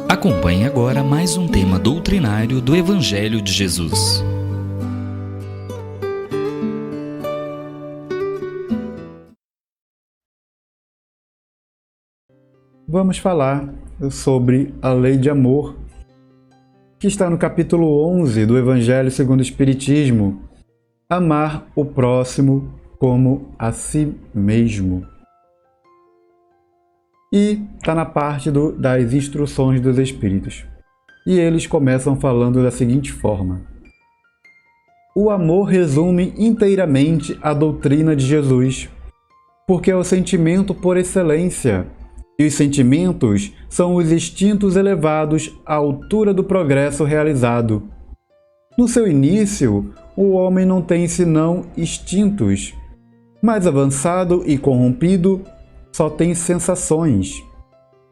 Acompanhe agora mais um tema doutrinário do Evangelho de Jesus. Vamos falar sobre a lei de amor, que está no capítulo 11 do Evangelho segundo o Espiritismo. Amar o próximo como a si mesmo. E está na parte das instruções dos Espíritos. E eles começam falando da seguinte forma: o amor resume inteiramente a doutrina de Jesus, porque é o sentimento por excelência, e os sentimentos são os instintos elevados à altura do progresso realizado. No seu início, o homem não tem senão instintos. Mais avançado e corrompido, só tem sensações.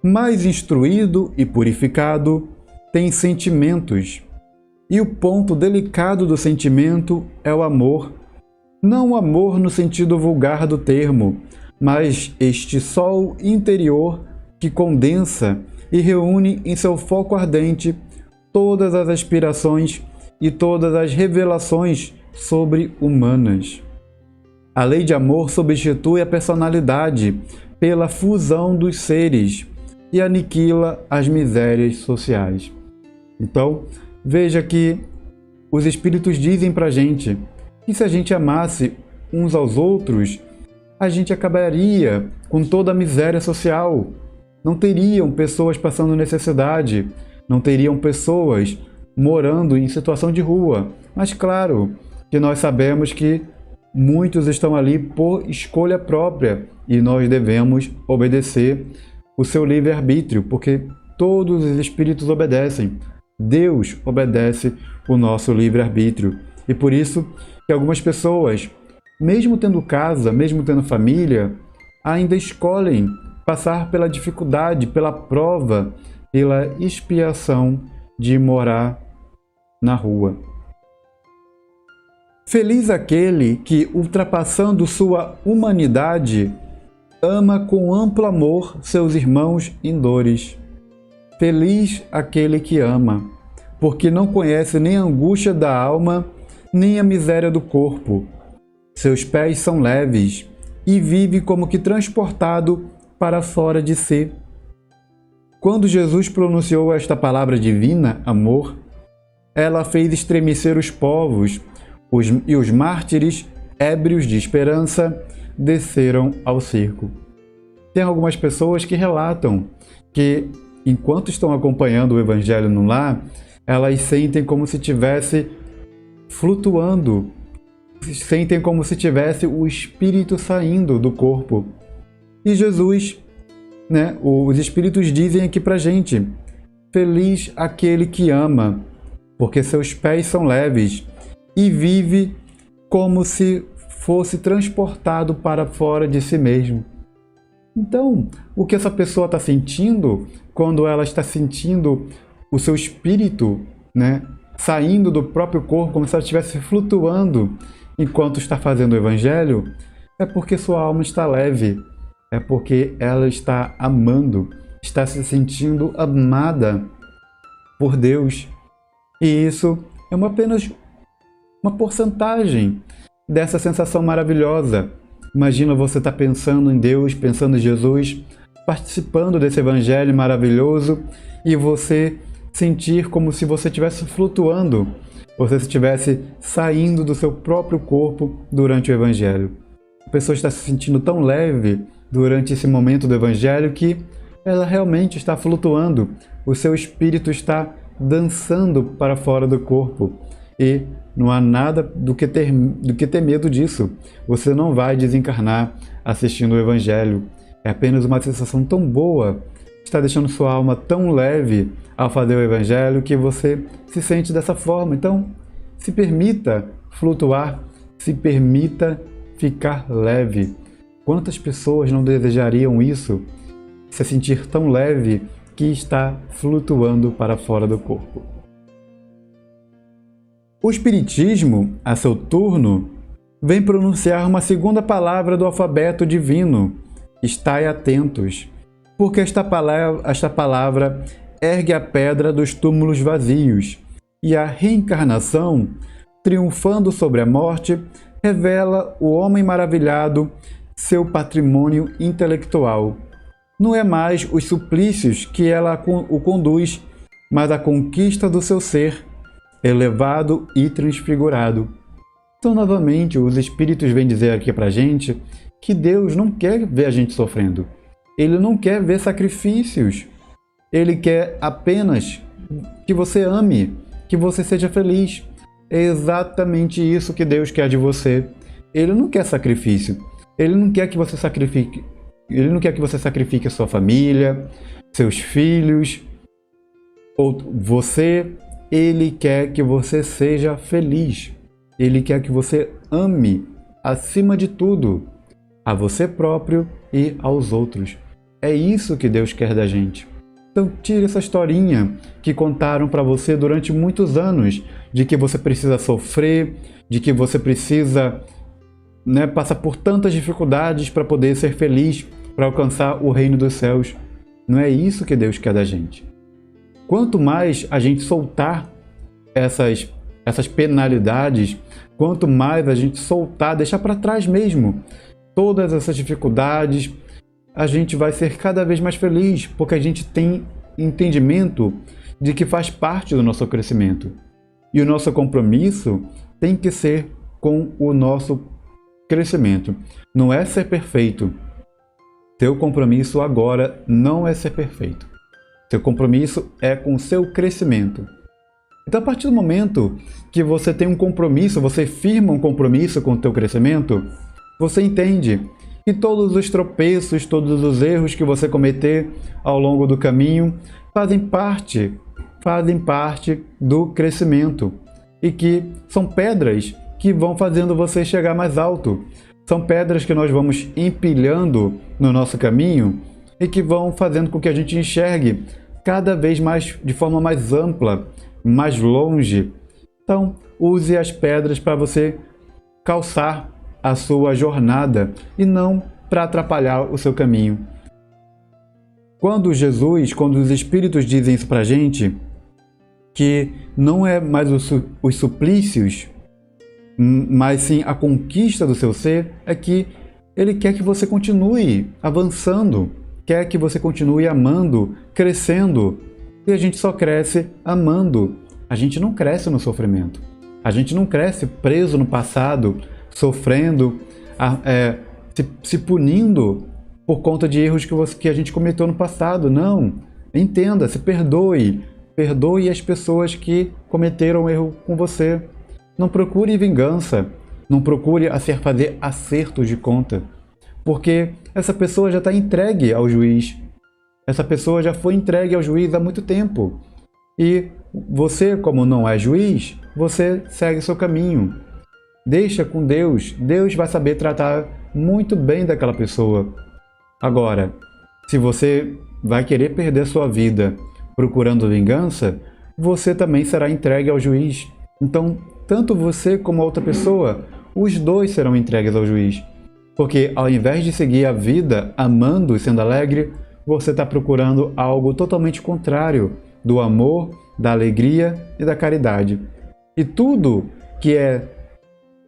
Mais instruído e purificado, tem sentimentos. E o ponto delicado do sentimento é o amor. Não o amor no sentido vulgar do termo, mas este sol interior que condensa e reúne em seu foco ardente todas as aspirações e todas as revelações sobre-humanas. A lei de amor substitui a personalidade pela fusão dos seres e aniquila as misérias sociais. Então, veja que os Espíritos dizem para a gente que se a gente amasse uns aos outros, a gente acabaria com toda a miséria social. Não teriam pessoas passando necessidade, não teriam pessoas morando em situação de rua. Mas claro que nós sabemos que muitos estão ali por escolha própria e nós devemos obedecer o seu livre-arbítrio, porque todos os espíritos obedecem. Deus obedece o nosso livre-arbítrio. E por isso que algumas pessoas, mesmo tendo casa, mesmo tendo família, ainda escolhem passar pela dificuldade, pela prova, pela expiação de morar na rua. Feliz aquele que, ultrapassando sua humanidade, ama com amplo amor seus irmãos em dores. Feliz aquele que ama, porque não conhece nem a angústia da alma, nem a miséria do corpo. Seus pés são leves e vive como que transportado para fora de si. Quando Jesus pronunciou esta palavra divina, amor, ela fez estremecer os povos, e os mártires, ébrios de esperança, desceram ao circo. Tem algumas pessoas que relatam que, enquanto estão acompanhando o Evangelho no lar, elas sentem como se estivesse flutuando, sentem como se tivesse o espírito saindo do corpo. E Jesus, os Espíritos dizem aqui pra gente: feliz aquele que ama, porque seus pés são leves, e vive como se fosse transportado para fora de si mesmo. Então, o que essa pessoa está sentindo, quando ela está sentindo o seu espírito, saindo do próprio corpo, como se ela estivesse flutuando enquanto está fazendo o Evangelho, é porque sua alma está leve, é porque ela está amando, está se sentindo amada por Deus. E isso é apenas uma porcentagem dessa sensação maravilhosa. Imagina você estar pensando em Deus, pensando em Jesus, participando desse Evangelho maravilhoso e você sentir como se você estivesse flutuando, você estivesse saindo do seu próprio corpo durante o Evangelho. A pessoa está se sentindo tão leve durante esse momento do Evangelho que ela realmente está flutuando, o seu espírito está dançando para fora do corpo. E não há nada do que ter medo disso. Você não vai desencarnar assistindo o Evangelho. É apenas uma sensação tão boa, está deixando sua alma tão leve ao fazer o Evangelho que você se sente dessa forma. Então, se permita flutuar, se permita ficar leve. Quantas pessoas não desejariam isso? Se sentir tão leve que está flutuando para fora do corpo. O Espiritismo, a seu turno, vem pronunciar uma segunda palavra do alfabeto divino: estai atentos, porque esta palavra ergue a pedra dos túmulos vazios, e a reencarnação, triunfando sobre a morte, revela o homem maravilhado seu patrimônio intelectual. Não é mais os suplícios que ela o conduz, mas a conquista do seu ser, elevado e transfigurado. Então, novamente, os espíritos vêm dizer aqui pra gente que Deus não quer ver a gente sofrendo. Ele não quer ver sacrifícios. Ele quer apenas que você ame, que você seja feliz. É exatamente isso que Deus quer de você. Ele não quer sacrifício. Ele não quer que você sacrifique. Ele não quer que você sacrifique a sua família, seus filhos, ou você. Ele quer que você seja feliz. Ele quer que você ame, acima de tudo, a você próprio e aos outros. É isso que Deus quer da gente. Então tire essa historinha que contaram para você durante muitos anos, de que você precisa sofrer, de que você precisa, passar por tantas dificuldades para poder ser feliz, para alcançar o reino dos céus. Não é isso que Deus quer da gente. Quanto mais a gente soltar essas penalidades, quanto mais a gente soltar, deixar para trás mesmo todas essas dificuldades, a gente vai ser cada vez mais feliz, porque a gente tem entendimento de que faz parte do nosso crescimento. E o nosso compromisso tem que ser com o nosso crescimento. Não é ser perfeito. Seu compromisso agora não é ser perfeito. Seu compromisso é com o seu crescimento. Então, a partir do momento que você tem um compromisso, você firma um compromisso com o teu crescimento, você entende que todos os tropeços, todos os erros que você cometer ao longo do caminho fazem parte do crescimento e que são pedras que vão fazendo você chegar mais alto. São pedras que nós vamos empilhando no nosso caminho e que vão fazendo com que a gente enxergue cada vez mais, de forma mais ampla, mais longe. Então, use as pedras para você calçar a sua jornada e não para atrapalhar o seu caminho. Quando os Espíritos dizem isso para a gente, que não é mais os suplícios, mas sim a conquista do seu ser, é que Ele quer que você continue avançando, quer que você continue amando, crescendo. E a gente só cresce amando. A gente não cresce no sofrimento. A gente não cresce preso no passado, sofrendo, se punindo por conta de erros que a gente cometeu no passado. Não. Entenda, se perdoe. Perdoe as pessoas que cometeram erro com você. Não procure vingança. Não procure fazer acertos de conta. Porque essa pessoa já está entregue ao juiz. Essa pessoa já foi entregue ao juiz há muito tempo. E você, como não é juiz, você segue seu caminho. Deixa com Deus. Deus vai saber tratar muito bem daquela pessoa. Agora, se você vai querer perder sua vida procurando vingança, você também será entregue ao juiz. Então, tanto você como a outra pessoa, os dois serão entregues ao juiz. Porque ao invés de seguir a vida amando e sendo alegre, você está procurando algo totalmente contrário do amor, da alegria e da caridade. E tudo que é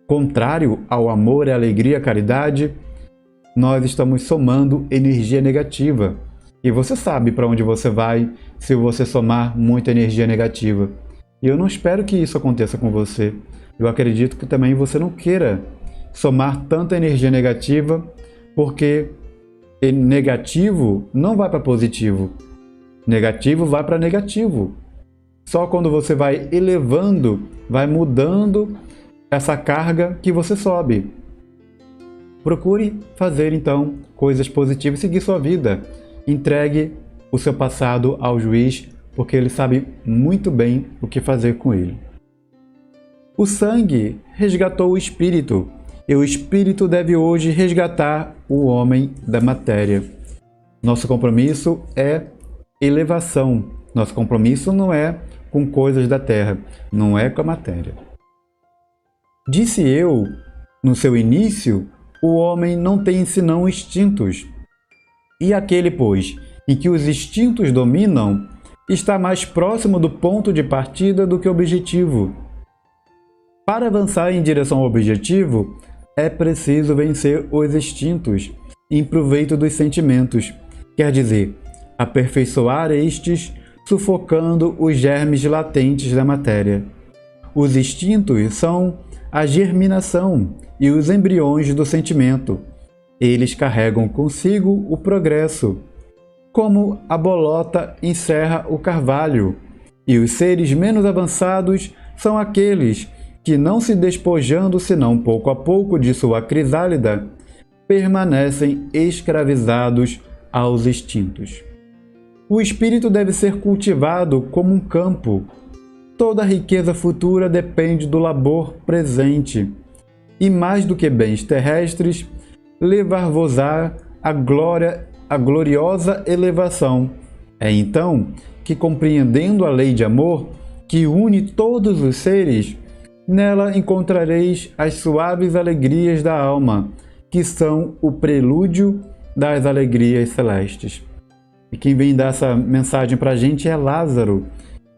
contrário ao amor, à alegria e à caridade, nós estamos somando energia negativa. E você sabe para onde você vai se você somar muita energia negativa. E eu não espero que isso aconteça com você. Eu acredito que também você não queira somar tanta energia negativa, porque negativo não vai para positivo. Negativo vai para negativo. Só quando você vai elevando, vai mudando essa carga que você sobe. Procure fazer então coisas positivas e seguir sua vida. Entregue o seu passado ao juiz, porque ele sabe muito bem o que fazer com ele. O sangue resgatou o espírito, e o espírito deve hoje resgatar o homem da matéria. Nosso compromisso é elevação. Nosso compromisso não é com coisas da terra, não é com a matéria. Disse eu, no seu início, o homem não tem senão instintos. E aquele, pois, em que os instintos dominam, está mais próximo do ponto de partida do que o objetivo. Para avançar em direção ao objetivo, é preciso vencer os instintos em proveito dos sentimentos, quer dizer, aperfeiçoar estes, sufocando os germes latentes da matéria. Os instintos são a germinação e os embriões do sentimento. Eles carregam consigo o progresso, como a bolota encerra o carvalho, e os seres menos avançados são aqueles que, não se despojando senão pouco a pouco de sua crisálida, permanecem escravizados aos instintos. O espírito deve ser cultivado como um campo. Toda a riqueza futura depende do labor presente, e mais do que bens terrestres, levar-vos-á a gloriosa elevação. É então que, compreendendo a lei de amor que une todos os seres, nela encontrareis as suaves alegrias da alma, que são o prelúdio das alegrias celestes. E quem vem dar essa mensagem para a gente é Lázaro,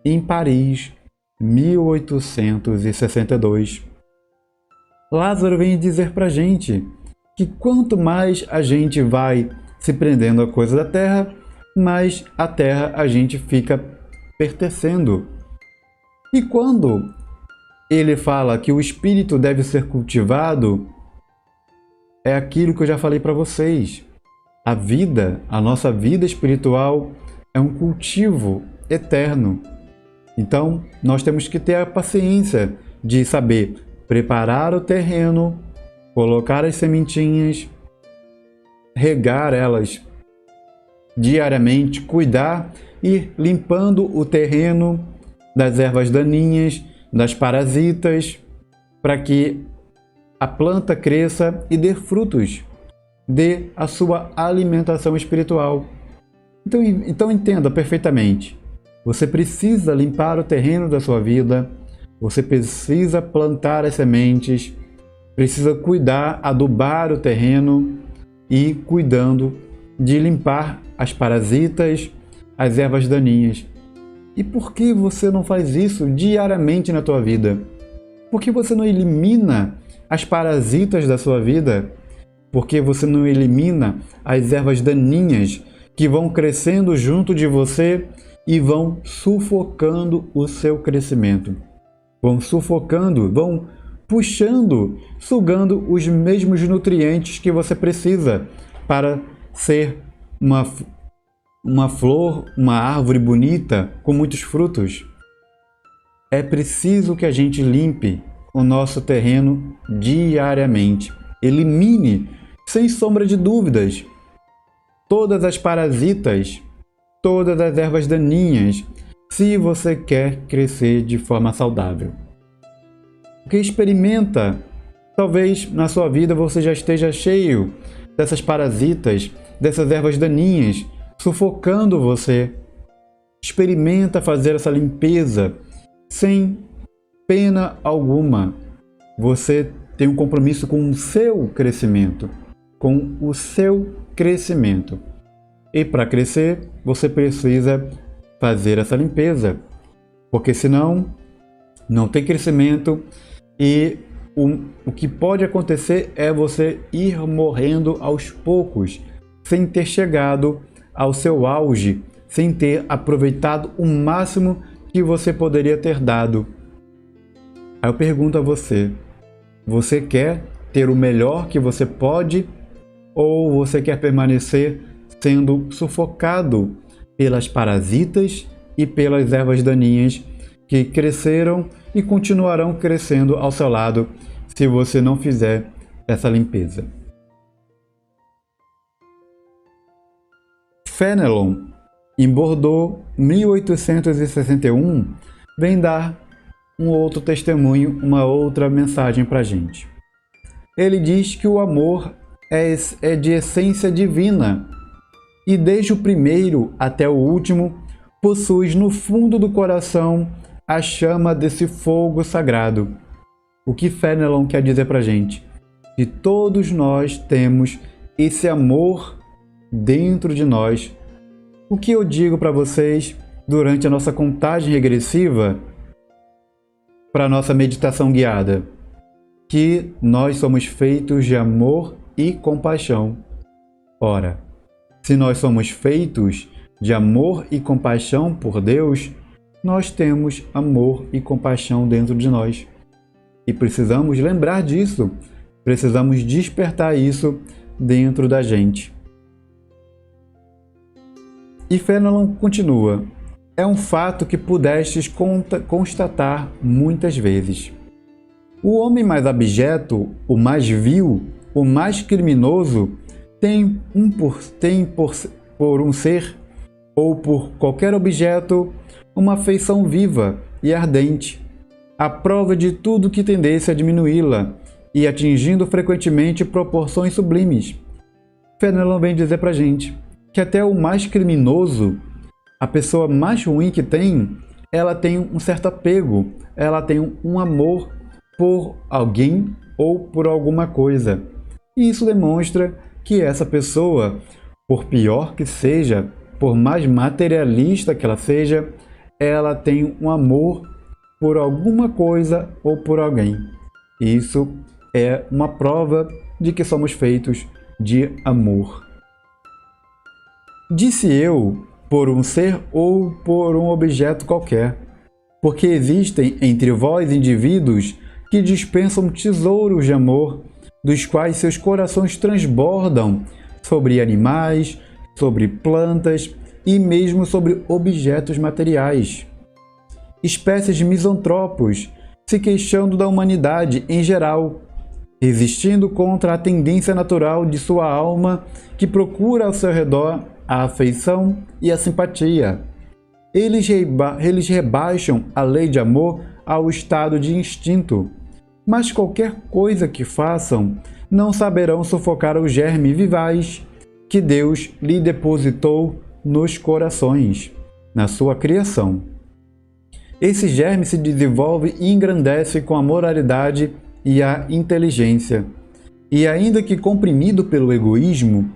em Paris, 1862. Lázaro vem dizer para a gente que quanto mais a gente vai se prendendo a coisa da terra, mais a terra a gente fica pertencendo. E quando ele fala que o espírito deve ser cultivado, é aquilo que eu já falei para vocês. A vida, a nossa vida espiritual é um cultivo eterno. Então, nós temos que ter a paciência de saber preparar o terreno, colocar as sementinhas, regar elas diariamente, cuidar e limpando o terreno das ervas daninhas, das parasitas, para que a planta cresça e dê frutos, dê a sua alimentação espiritual. Então entenda perfeitamente. Você precisa limpar o terreno da sua vida, você precisa plantar as sementes, precisa cuidar, adubar o terreno e cuidando de limpar as parasitas, as ervas daninhas. E por que você não faz isso diariamente na tua vida? Por que você não elimina as parasitas da sua vida? Por que você não elimina as ervas daninhas que vão crescendo junto de você e vão sufocando o seu crescimento? Vão sufocando, vão puxando, sugando os mesmos nutrientes que você precisa para ser uma flor, uma árvore bonita com muitos frutos. É preciso que a gente limpe o nosso terreno diariamente. Elimine, sem sombra de dúvidas, todas as parasitas, todas as ervas daninhas, se você quer crescer de forma saudável. Porque experimenta, talvez na sua vida você já esteja cheio dessas parasitas, dessas ervas daninhas, sufocando você. Experimenta fazer essa limpeza sem pena alguma. Você tem um compromisso com o seu crescimento, com o seu crescimento. E para crescer, você precisa fazer essa limpeza, porque senão não tem crescimento e o que pode acontecer é você ir morrendo aos poucos, sem ter chegado ao seu auge, sem ter aproveitado o máximo que você poderia ter dado. Aí eu pergunto a você, você quer ter o melhor que você pode ou você quer permanecer sendo sufocado pelas parasitas e pelas ervas daninhas que cresceram e continuarão crescendo ao seu lado se você não fizer essa limpeza? Fenelon, em Bordeaux, 1861, vem dar um outro testemunho, uma outra mensagem para a gente. Ele diz que o amor é de essência divina e desde o primeiro até o último possuis no fundo do coração a chama desse fogo sagrado. O que Fenelon quer dizer para a gente? Que todos nós temos esse amor dentro de nós. O que eu digo para vocês durante a nossa contagem regressiva para a nossa meditação guiada, que nós somos feitos de amor e compaixão. Ora, se nós somos feitos de amor e compaixão por Deus, nós temos amor e compaixão dentro de nós. E precisamos lembrar disso, precisamos despertar isso dentro da gente. E Fénelon continua: é um fato que pudestes constatar muitas vezes. O homem mais abjeto, o mais vil, o mais criminoso, tem por um ser ou por qualquer objeto uma afeição viva e ardente, à prova de tudo que tendesse a diminuí-la e atingindo frequentemente proporções sublimes. Fénelon vem dizer pra gente que até o mais criminoso, a pessoa mais ruim que tem, ela tem um certo apego, ela tem um amor por alguém ou por alguma coisa. E isso demonstra que essa pessoa, por pior que seja, por mais materialista que ela seja, ela tem um amor por alguma coisa ou por alguém. Isso é uma prova de que somos feitos de amor. Disse eu, por um ser ou por um objeto qualquer, porque existem entre vós indivíduos que dispensam tesouros de amor, dos quais seus corações transbordam sobre animais, sobre plantas e mesmo sobre objetos materiais. Espécies de misantropos, se queixando da humanidade em geral, resistindo contra a tendência natural de sua alma que procura ao seu redor a afeição e a simpatia. Eles rebaixam a lei de amor ao estado de instinto, mas qualquer coisa que façam, não saberão sufocar o germe vivaz que Deus lhe depositou nos corações, na sua criação. Esse germe se desenvolve e engrandece com a moralidade e a inteligência, e ainda que comprimido pelo egoísmo,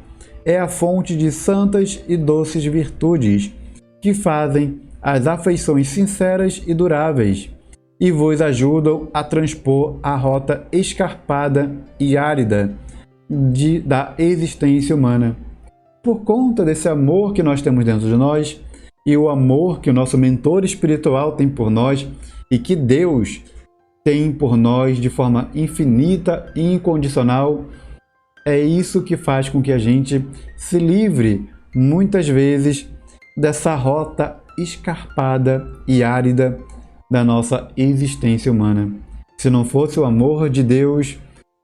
é a fonte de santas e doces virtudes que fazem as afeições sinceras e duráveis e vos ajudam a transpor a rota escarpada e árida da existência humana. Por conta desse amor que nós temos dentro de nós e o amor que o nosso mentor espiritual tem por nós e que Deus tem por nós de forma infinita e incondicional, é isso que faz com que a gente se livre, muitas vezes, dessa rota escarpada e árida da nossa existência humana. Se não fosse o amor de Deus,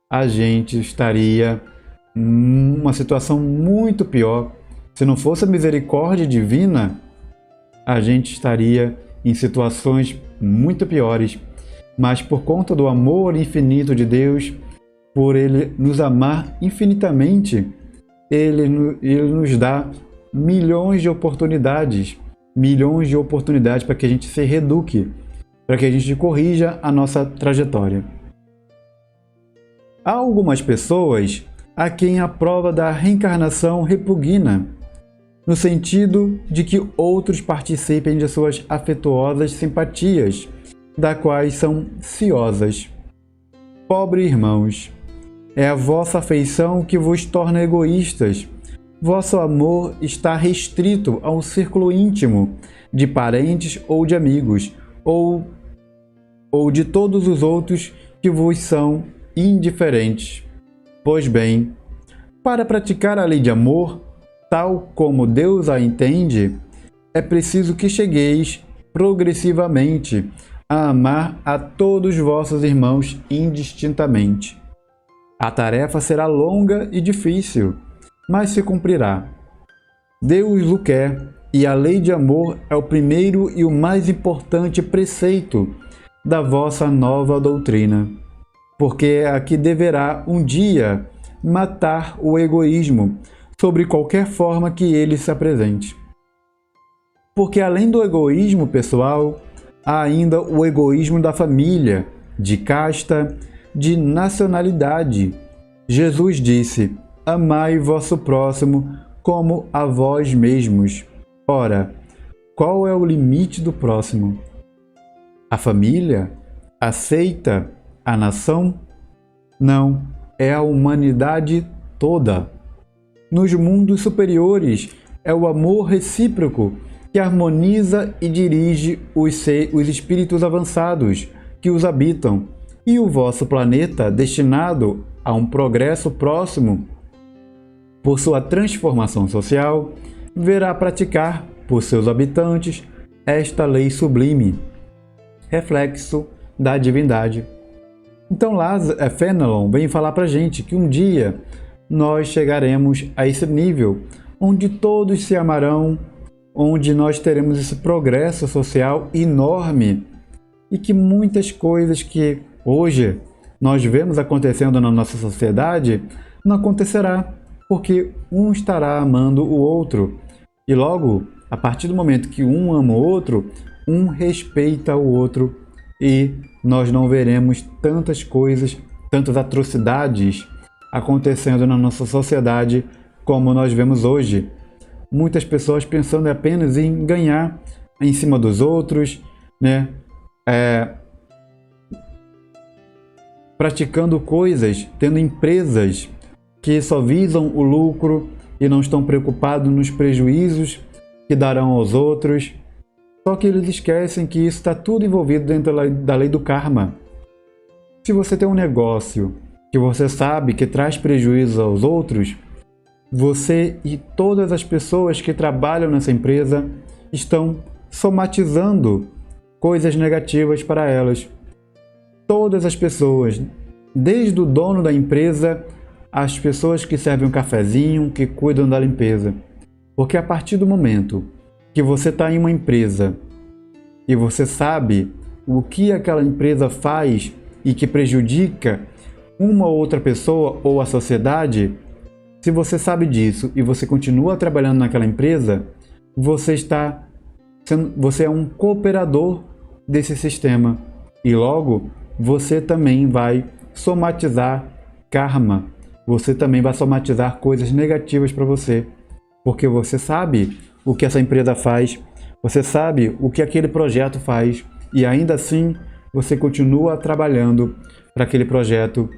a gente estaria numa situação muito pior. Se não fosse a misericórdia divina, a gente estaria em situações muito piores. Mas por conta do amor infinito de Deus, por Ele nos amar infinitamente, Ele nos dá milhões de oportunidades para que a gente se reeduque, para que a gente corrija a nossa trajetória. Há algumas pessoas a quem a prova da reencarnação repugna, no sentido de que outros participem de suas afetuosas simpatias, da quais são ciosas. Pobre irmãos, é a vossa afeição que vos torna egoístas. Vosso amor está restrito a um círculo íntimo de parentes ou de amigos, ou de todos os outros que vos são indiferentes. Pois bem, para praticar a lei de amor, tal como Deus a entende, é preciso que chegueis progressivamente a amar a todos vossos irmãos indistintamente. A tarefa será longa e difícil, mas se cumprirá. Deus o quer, e a lei de amor é o primeiro e o mais importante preceito da vossa nova doutrina, porque é a que deverá um dia matar o egoísmo sobre qualquer forma que ele se apresente. Porque além do egoísmo pessoal, há ainda o egoísmo da família, de casta, de nacionalidade. Jesus disse: amai vosso próximo como a vós mesmos. Ora, qual é o limite do próximo? A família? Aceita a nação? Não, é a humanidade toda. Nos mundos superiores, é o amor recíproco que harmoniza e dirige os espíritos avançados que os habitam, e o vosso planeta, destinado a um progresso próximo, por sua transformação social, verá praticar por seus habitantes esta lei sublime, reflexo da divindade. Então Fenelon vem falar para a gente que um dia nós chegaremos a esse nível, onde todos se amarão, onde nós teremos esse progresso social enorme e que muitas coisas que hoje nós vemos acontecendo na nossa sociedade não acontecerá, porque um estará amando o outro. E logo, a partir do momento que um ama o outro, um respeita o outro e nós não veremos tantas coisas, tantas atrocidades acontecendo na nossa sociedade como nós vemos hoje. Muitas pessoas pensando apenas em ganhar em cima dos outros, né? Praticando coisas, tendo empresas que só visam o lucro e não estão preocupados nos prejuízos que darão aos outros. Só que eles esquecem que isso está tudo envolvido dentro da lei do karma. Se você tem um negócio que você sabe que traz prejuízo aos outros, você e todas as pessoas que trabalham nessa empresa estão somatizando coisas negativas para elas. Todas as pessoas, desde o dono da empresa, as pessoas que servem um cafezinho, que cuidam da limpeza. Porque a partir do momento que você está em uma empresa e você sabe o que aquela empresa faz e que prejudica uma ou outra pessoa ou a sociedade, se você sabe disso e você continua trabalhando naquela empresa, você é um cooperador desse sistema e logo você também vai somatizar karma, você também vai somatizar coisas negativas para você, porque você sabe o que essa empresa faz, você sabe o que aquele projeto faz e ainda assim você continua trabalhando para aquele projeto,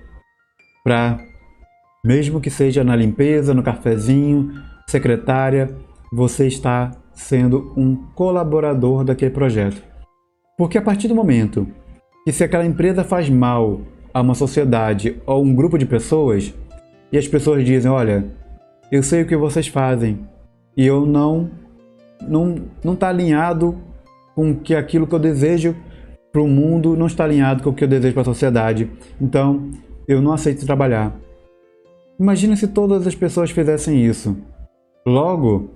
mesmo que seja na limpeza, no cafezinho, secretária, você está sendo um colaborador daquele projeto. Porque a partir do momento que se aquela empresa faz mal a uma sociedade ou um grupo de pessoas, e as pessoas dizem, olha, eu sei o que vocês fazem, e eu não está alinhado com que aquilo que eu desejo para o mundo, não está alinhado com o que eu desejo para a sociedade, então eu não aceito trabalhar. Imagina se todas as pessoas fizessem isso. Logo,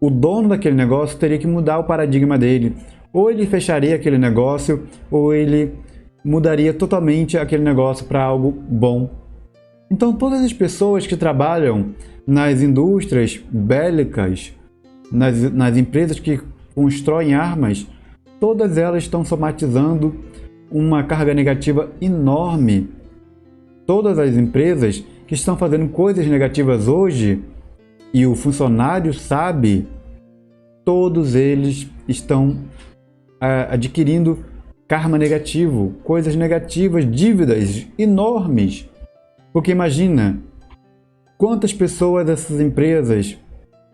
o dono daquele negócio teria que mudar o paradigma dele. Ou ele fecharia aquele negócio, ou ele mudaria totalmente aquele negócio para algo bom. Então, todas as pessoas que trabalham nas indústrias bélicas, nas empresas que constroem armas, todas elas estão somatizando uma carga negativa enorme. Todas as empresas que estão fazendo coisas negativas hoje, e o funcionário sabe, todos eles estão adquirindo karma negativo, coisas negativas, dívidas enormes. Porque imagina quantas pessoas essas empresas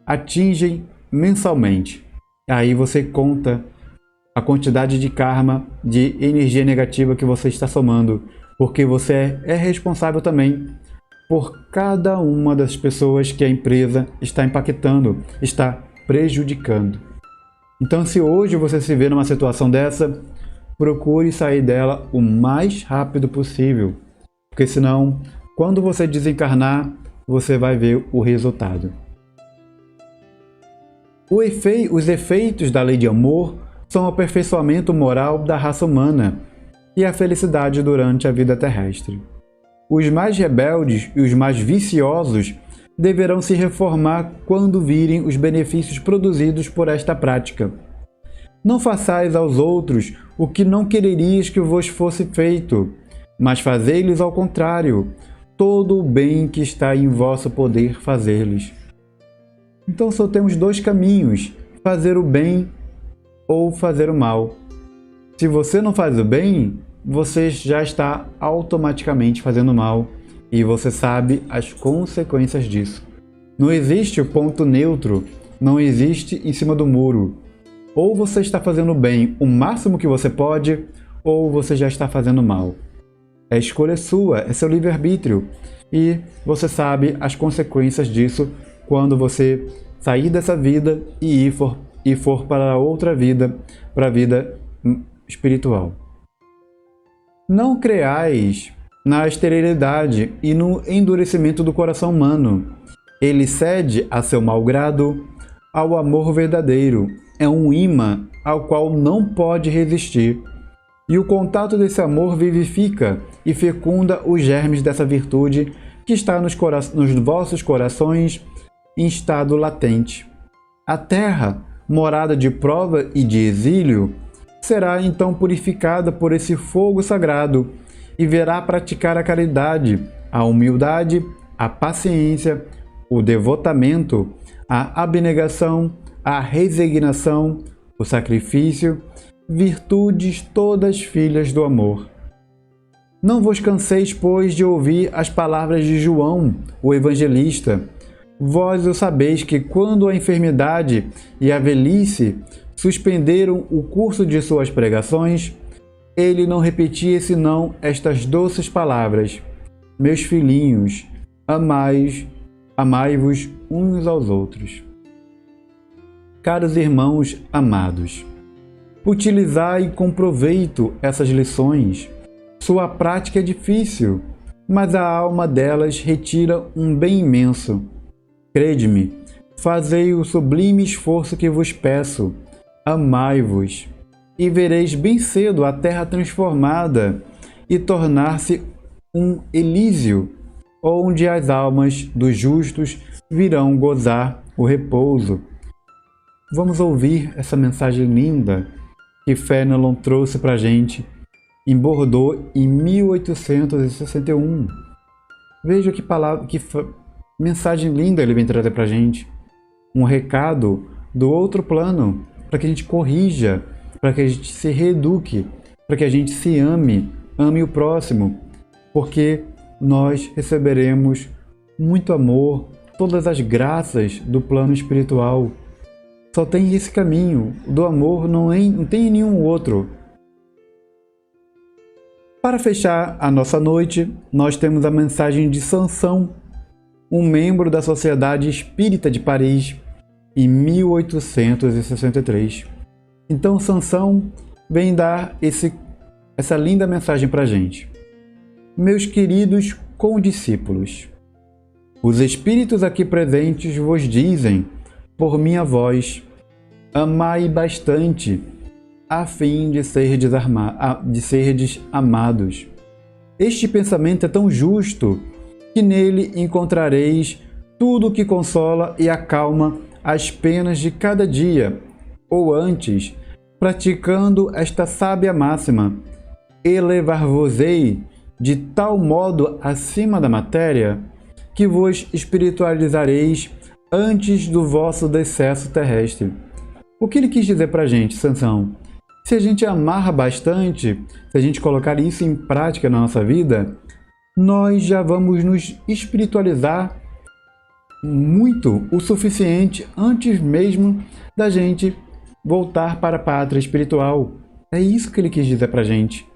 atingem mensalmente. Aí você conta a quantidade de karma, de energia negativa que você está somando, porque você é responsável também por cada uma das pessoas que a empresa está impactando, está prejudicando. Então, se hoje você se vê numa situação dessa, procure sair dela o mais rápido possível, porque senão, quando você desencarnar, você vai ver o resultado. Os efeitos da lei de amor são o aperfeiçoamento moral da raça humana e a felicidade durante a vida terrestre. Os mais rebeldes e os mais viciosos deverão se reformar quando virem os benefícios produzidos por esta prática. Não façais aos outros o que não quererias que vos fosse feito, mas fazei-lhes ao contrário, todo o bem que está em vosso poder fazer-lhes. Então só temos dois caminhos, fazer o bem ou fazer o mal. Se você não faz o bem, você já está automaticamente fazendo mal e você sabe as consequências disso. Não existe o ponto neutro, não existe em cima do muro. Ou você está fazendo bem o máximo que você pode, ou você já está fazendo mal. É escolha sua, é seu livre-arbítrio. E você sabe as consequências disso quando você sair dessa vida e for para outra vida, para a vida espiritual. Não creais na esterilidade e no endurecimento do coração humano. Ele cede a seu mau grado ao amor verdadeiro. É um imã ao qual não pode resistir. E o contato desse amor vivifica e fecunda os germes dessa virtude que está nos vossos corações em estado latente. A terra, morada de prova e de exílio, será então purificada por esse fogo sagrado e verá praticar a caridade, a humildade, a paciência, o devotamento, a abnegação, a resignação, o sacrifício, virtudes todas filhas do amor. Não vos canseis, pois, de ouvir as palavras de João, o evangelista. Vós o sabeis que quando a enfermidade e a velhice suspenderam o curso de suas pregações, ele não repetia senão estas doces palavras: meus filhinhos, amai-vos uns aos outros. Caros irmãos amados, utilizai com proveito essas lições. Sua prática é difícil, mas a alma delas retira um bem imenso. Crede-me, fazei o sublime esforço que vos peço. Amai-vos, e vereis bem cedo a terra transformada e tornar-se um Elísio, onde as almas dos justos virão gozar o repouso. Vamos ouvir essa mensagem linda que Fénelon trouxe para a gente em Bordeaux em 1861. Veja que mensagem linda ele vem trazer para a gente. Um recado do outro plano, para que a gente corrija, para que a gente se reeduque, para que a gente se ame o próximo, porque nós receberemos muito amor, todas as graças do plano espiritual. Só tem esse caminho, do amor não tem nenhum outro. Para fechar a nossa noite, nós temos a mensagem de Sansão, um membro da Sociedade Espírita de Paris, em 1863. Então Sansão vem dar essa linda mensagem para a gente. Meus queridos condiscípulos, os espíritos aqui presentes vos dizem, por minha voz, amai bastante, a fim de serdes amados. Este pensamento é tão justo que nele encontrareis tudo o que consola e acalma as penas de cada dia, ou antes, praticando esta sábia máxima, elevar-vos-ei de tal modo acima da matéria que vos espiritualizareis antes do vosso decesso terrestre. O que ele quis dizer para a gente, Sansão? Se a gente amar bastante, se a gente colocar isso em prática na nossa vida, nós já vamos nos espiritualizar muito, o suficiente, antes mesmo da gente voltar para a pátria espiritual. É isso que ele quis dizer para a gente.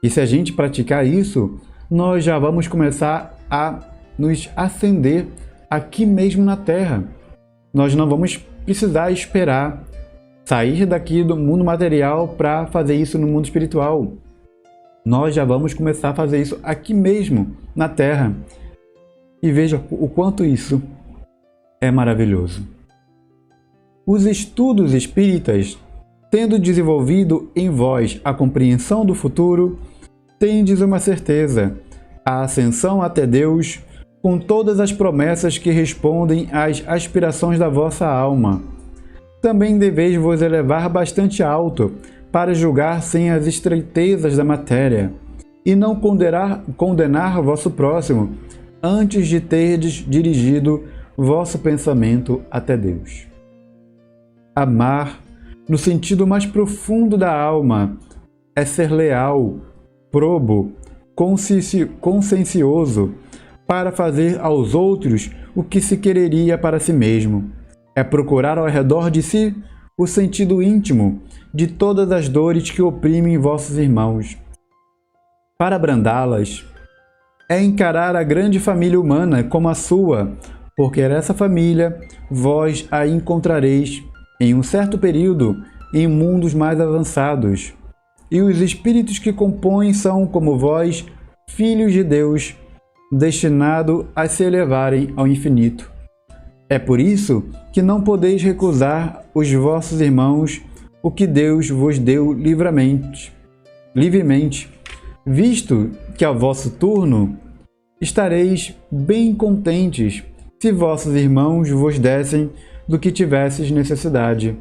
E se a gente praticar isso, nós já vamos começar a nos ascender aqui mesmo na Terra. Nós não vamos precisar esperar sair daqui do mundo material para fazer isso no mundo espiritual. Nós já vamos começar a fazer isso aqui mesmo na Terra. E veja o quanto isso é maravilhoso. Os estudos espíritas, tendo desenvolvido em vós a compreensão do futuro, tendes uma certeza, a ascensão até Deus, com todas as promessas que respondem às aspirações da vossa alma. Também deveis vos elevar bastante alto, para julgar sem as estreitezas da matéria, e não condenar vosso próximo, antes de terdes dirigido vosso pensamento até Deus. Amar no sentido mais profundo da alma, é ser leal, probo, consciencioso, para fazer aos outros o que se quereria para si mesmo. É procurar ao redor de si o sentido íntimo de todas as dores que oprimem vossos irmãos. Para abrandá-las, é encarar a grande família humana como a sua, porque nessa família vós a encontrareis, em um certo período, em mundos mais avançados. E os espíritos que compõem são, como vós, filhos de Deus, destinados a se elevarem ao infinito. É por isso que não podeis recusar os vossos irmãos o que Deus vos deu livremente, visto que ao vosso turno estareis bem contentes se vossos irmãos vos dessem do que tivesses necessidade.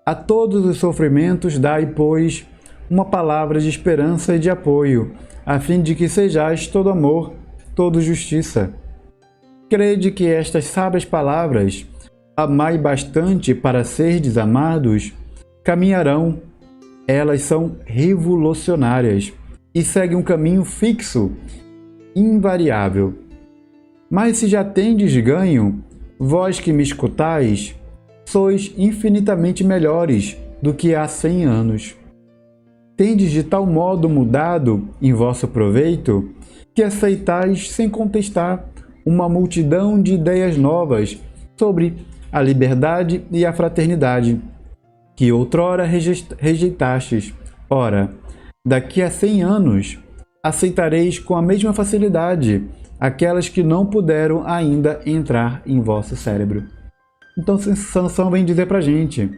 A todos os sofrimentos dai, pois, uma palavra de esperança e de apoio, a fim de que sejais todo amor, todo justiça. Crede que estas sábias palavras, amai bastante para serdes amados, caminharão. Elas são revolucionárias e seguem um caminho fixo, invariável. Mas se já tendes ganho, vós que me escutais, sois infinitamente melhores do que há 100 anos. Tendes de tal modo mudado em vosso proveito, que aceitais sem contestar uma multidão de ideias novas sobre a liberdade e a fraternidade, que outrora rejeitastes. Ora, daqui a 100 anos, aceitareis com a mesma facilidade aquelas que não puderam ainda entrar em vosso cérebro. Então, Sansão vem dizer pra gente,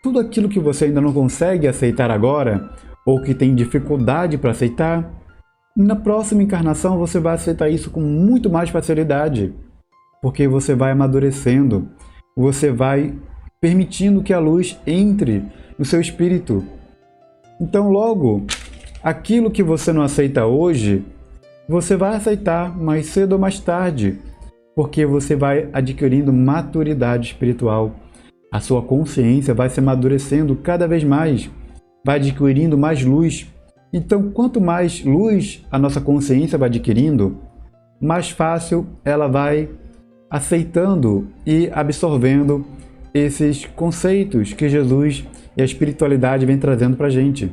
tudo aquilo que você ainda não consegue aceitar agora, ou que tem dificuldade para aceitar, na próxima encarnação você vai aceitar isso com muito mais facilidade, porque você vai amadurecendo, você vai permitindo que a luz entre no seu espírito. Então, logo, aquilo que você não aceita hoje, você vai aceitar mais cedo ou mais tarde, porque você vai adquirindo maturidade espiritual. A sua consciência vai se amadurecendo cada vez mais, vai adquirindo mais luz. Então, quanto mais luz a nossa consciência vai adquirindo, mais fácil ela vai aceitando e absorvendo esses conceitos que Jesus e a espiritualidade vem trazendo para a gente.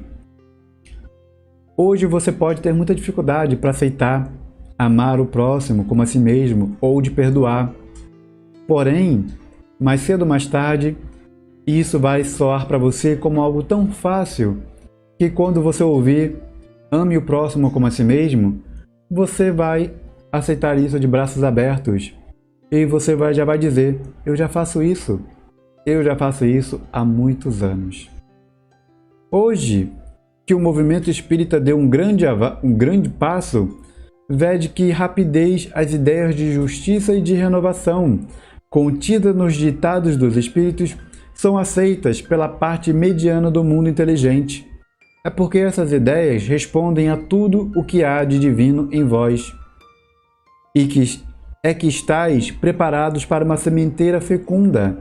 Hoje você pode ter muita dificuldade para aceitar, amar o próximo como a si mesmo ou de perdoar. Porém, mais cedo ou mais tarde, isso vai soar para você como algo tão fácil que quando você ouvir ame o próximo como a si mesmo, você vai aceitar isso de braços abertos e você já vai dizer, eu já faço isso há muitos anos. Hoje, que o movimento espírita deu um grande passo, vede que rapidez as ideias de justiça e de renovação, contidas nos ditados dos espíritos, são aceitas pela parte mediana do mundo inteligente. É porque essas ideias respondem a tudo o que há de divino em vós, e que estáis preparados para uma sementeira fecunda,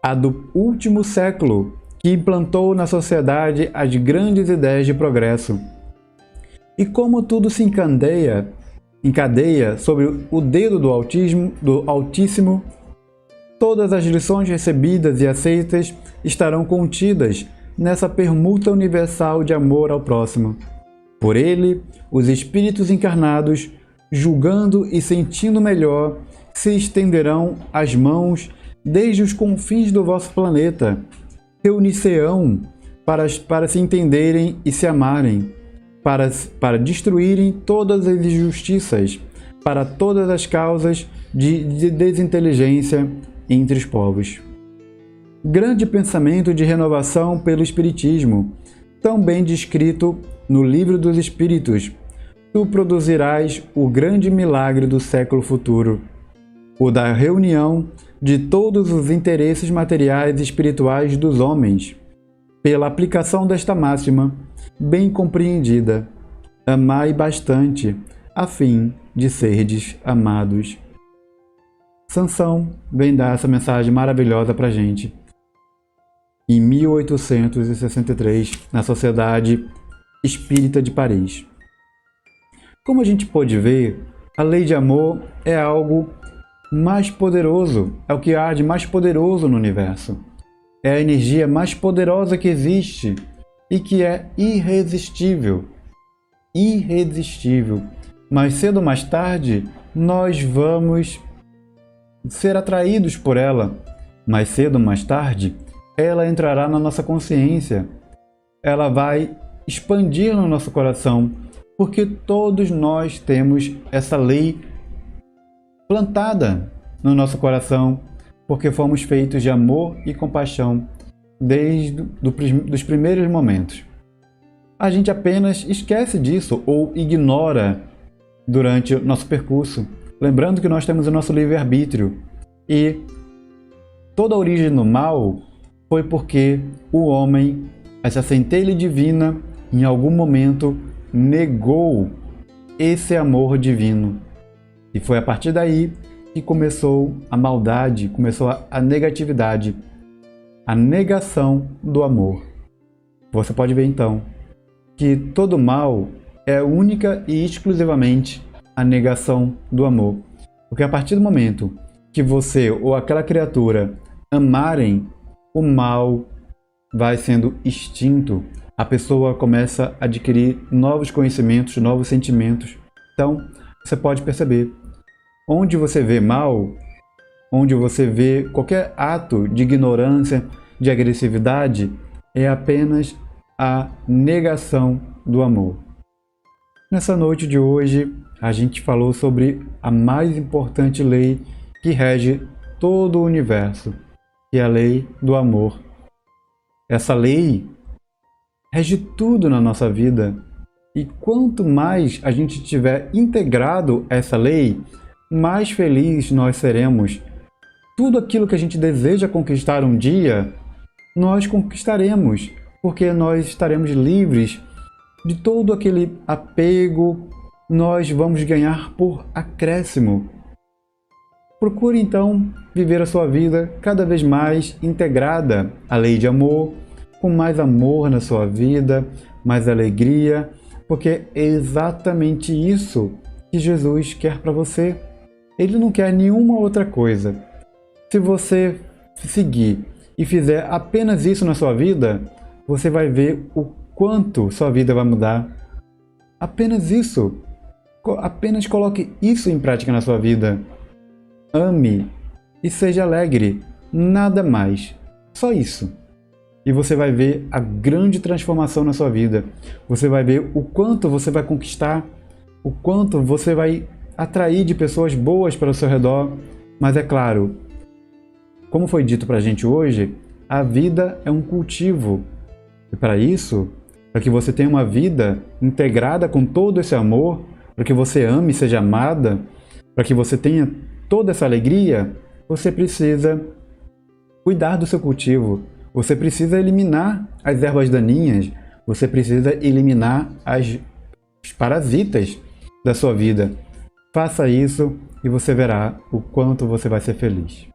a do último século, que implantou na sociedade as grandes ideias de progresso. E como tudo se encadeia sobre o dedo do Altíssimo, todas as lições recebidas e aceitas estarão contidas nessa permuta universal de amor ao próximo. Por ele, os espíritos encarnados, julgando e sentindo melhor, se estenderão as mãos desde os confins do vosso planeta, reunir-se-ão para se entenderem e se amarem, para destruírem todas as injustiças, para todas as causas de desinteligência entre os povos. Grande pensamento de renovação pelo Espiritismo, tão bem descrito no Livro dos Espíritos, tu produzirás o grande milagre do século futuro, o da reunião de todos os interesses materiais e espirituais dos homens, pela aplicação desta máxima, bem compreendida, amai bastante, a fim de serdes amados. Sansão vem dar essa mensagem maravilhosa para a gente. em 1863, na Sociedade Espírita de Paris. Como a gente pôde ver, a lei de amor é algo mais poderoso, é o que há de mais poderoso no universo. É a energia mais poderosa que existe e que é irresistível. Irresistível. Mais cedo ou mais tarde, nós vamos ser atraídos por ela. Mais cedo ou mais tarde, ela entrará na nossa consciência. Ela vai expandir no nosso coração, porque todos nós temos essa lei plantada no nosso coração, porque fomos feitos de amor e compaixão desde os primeiros momentos. A gente apenas esquece disso ou ignora durante o nosso percurso, lembrando que nós temos o nosso livre-arbítrio e toda a origem do mal foi porque o homem, essa centelha divina, em algum momento negou esse amor divino. E foi a partir daí que começou a maldade, começou a negatividade, a negação do amor. Você pode ver então que todo mal é única e exclusivamente a negação do amor. Porque a partir do momento que você ou aquela criatura amarem, o mal vai sendo extinto. A pessoa começa a adquirir novos conhecimentos, novos sentimentos. Então, você pode perceber, onde você vê mal, onde você vê qualquer ato de ignorância, de agressividade, é apenas a negação do amor. Nessa noite de hoje, a gente falou sobre a mais importante lei que rege todo o universo, que é a lei do amor. Essa lei rege tudo na nossa vida. E quanto mais a gente tiver integrado essa lei, mais feliz nós seremos. Tudo aquilo que a gente deseja conquistar um dia, nós conquistaremos, porque nós estaremos livres de todo aquele apego, nós vamos ganhar por acréscimo. Procure então viver a sua vida cada vez mais integrada à lei de amor, com mais amor na sua vida, mais alegria, porque é exatamente isso que Jesus quer para você. Ele não quer nenhuma outra coisa. Se você seguir e fizer apenas isso na sua vida, você vai ver o quanto sua vida vai mudar. Apenas isso. Apenas coloque isso em prática na sua vida. Ame e seja alegre. Nada mais. Só isso. E você vai ver a grande transformação na sua vida. Você vai ver o quanto você vai conquistar, o quanto você vai atrair de pessoas boas para o seu redor. Mas é claro, como foi dito para a gente hoje, a vida é um cultivo. E para isso, para que você tenha uma vida integrada com todo esse amor, para que você ame e seja amada, para que você tenha toda essa alegria, você precisa cuidar do seu cultivo. Você precisa eliminar as ervas daninhas, você precisa eliminar os parasitas da sua vida. Faça isso e você verá o quanto você vai ser feliz.